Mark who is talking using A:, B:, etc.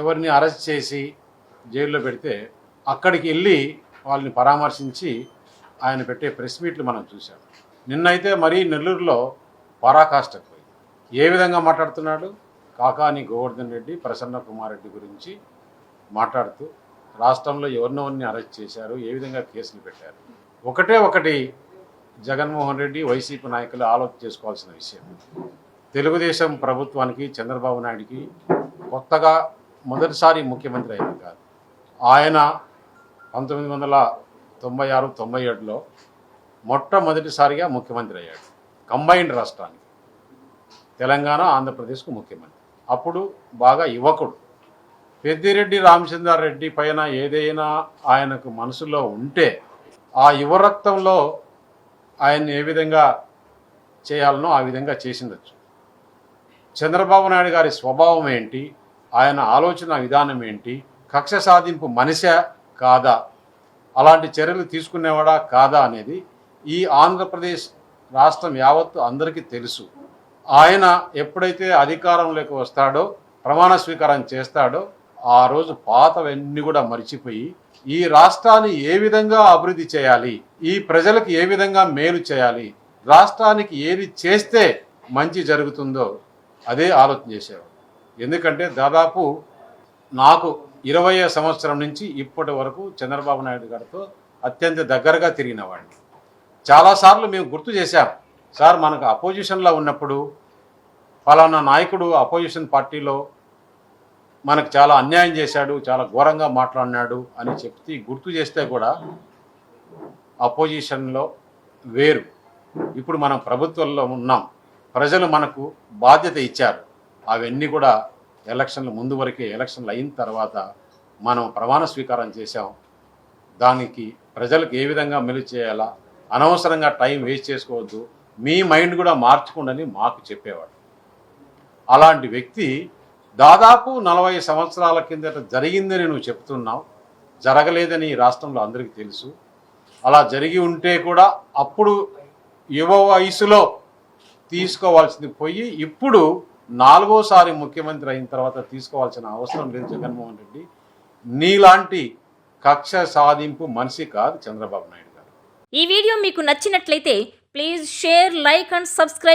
A: ఎవరిని అరెస్ట్ చేసి జైల్లో పెడితే అక్కడికి వెళ్ళి వాళ్ళని పరామర్శించి ఆయన పెట్టే ప్రెస్ మీట్లు మనం చూసాం. నిన్నైతే మరీ నెల్లూరులో పరాకాష్ఠకు పోయి ఏ విధంగా మాట్లాడుతున్నాడు. కాకాని గోవర్ధన్ రెడ్డి, ప్రసన్న కుమార్ రెడ్డి గురించి మాట్లాడుతూ రాష్ట్రంలో ఎవరినెవరిని అరెస్ట్ చేశారు, ఏ విధంగా కేసులు పెట్టారు. ఒకటి జగన్మోహన్ రెడ్డి, వైసీపీ నాయకులు ఆలోచన చేసుకోవాల్సిన విషయం, తెలుగుదేశం ప్రభుత్వానికి, చంద్రబాబు నాయుడికి కొత్తగా మొదటిసారి ముఖ్యమంత్రి అయిన కాదు. ఆయన 1996-97లో మొట్టమొదటిసారిగా ముఖ్యమంత్రి అయ్యాడు. కంబైన్డ్ రాష్ట్రానికి, తెలంగాణ, ఆంధ్రప్రదేశ్కు ముఖ్యమంత్రి. అప్పుడు బాగా యువకుడు. పెద్దిరెడ్డి రామచంద్రారెడ్డి పైన ఏదైనా ఆయనకు మనసులో ఉంటే ఆ యువరక్తంలో ఆయన్ని ఏ విధంగా చేయాలనో ఆ విధంగా చేసిండొచ్చు. చంద్రబాబు నాయుడు గారి స్వభావం ఏంటి, ఆయన ఆలోచన విధానం ఏంటి, కక్ష సాధింపు మనిషా కాదా, అలాంటి చర్యలు తీసుకునేవాడా కాదా అనేది ఈ ఆంధ్రప్రదేశ్ రాష్ట్రం యావత్తు అందరికీ తెలుసు. ఆయన ఎప్పుడైతే అధికారంలోకి వస్తాడో, ప్రమాణ స్వీకారం చేస్తాడో, ఆ రోజు పాతవన్నీ కూడా మర్చిపోయి ఈ రాష్ట్రాన్ని ఏ విధంగా అభివృద్ధి చేయాలి, ఈ ప్రజలకు ఏ విధంగా మేలు చేయాలి, రాష్ట్రానికి ఏది చేస్తే మంచి జరుగుతుందో అదే ఆలోచన చేసేవాడు. ఎందుకంటే దాదాపు నాకు 20వ సంవత్సరం నుంచి ఇప్పటి వరకు చంద్రబాబు నాయుడు గారితో అత్యంత దగ్గరగా తిరిగిన వాడిని. చాలాసార్లు మేము గుర్తు చేశాం, సార్ మనకు అపోజిషన్లో ఉన్నప్పుడు ఫలానా నాయకుడు అపోజిషన్ పార్టీలో మనకు చాలా అన్యాయం చేశాడు, చాలా ఘోరంగా మాట్లాడినాడు అని చెప్తే గుర్తు చేస్తే కూడా అపోజిషన్లో వేరు, ఇప్పుడు మనం ప్రభుత్వంలో ఉన్నాం, ప్రజలు మనకు బాధ్యత ఇచ్చారు. అవన్నీ కూడా ఎలక్షన్ల ముందు వరకే, ఎలక్షన్లు అయిన తర్వాత మనం ప్రమాణ స్వీకారం చేశాం. దానికి ప్రజలకు ఏ విధంగా మెలు చేయాలా, అనవసరంగా టైం వేస్ట్ చేసుకోవద్దు, మీ మైండ్ కూడా మార్చుకోండి మాకు చెప్పేవాడు. అలాంటి వ్యక్తి దాదాపు 40 సంవత్సరాల కిందట జరిగిందని నువ్వు చెప్తున్నావు, జరగలేదని ఈ రాష్ట్రంలో అందరికీ తెలుసు. అలా జరిగి ఉంటే కూడా అప్పుడు యువ వయసులో తీసుకోవాల్సింది పోయి ఇప్పుడు 4వసారి ముఖ్యమంత్రి అయిన తర్వాత తీసుకోవాల్సిన అవసరం లేదు జగన్మోహన్ రెడ్డి. నీలాంటి కక్ష సాధింపు మనిషి కాదు చంద్రబాబు నాయుడు గారు.
B: ఈ వీడియో మీకు నచ్చినట్లయితే please share, like and subscribe.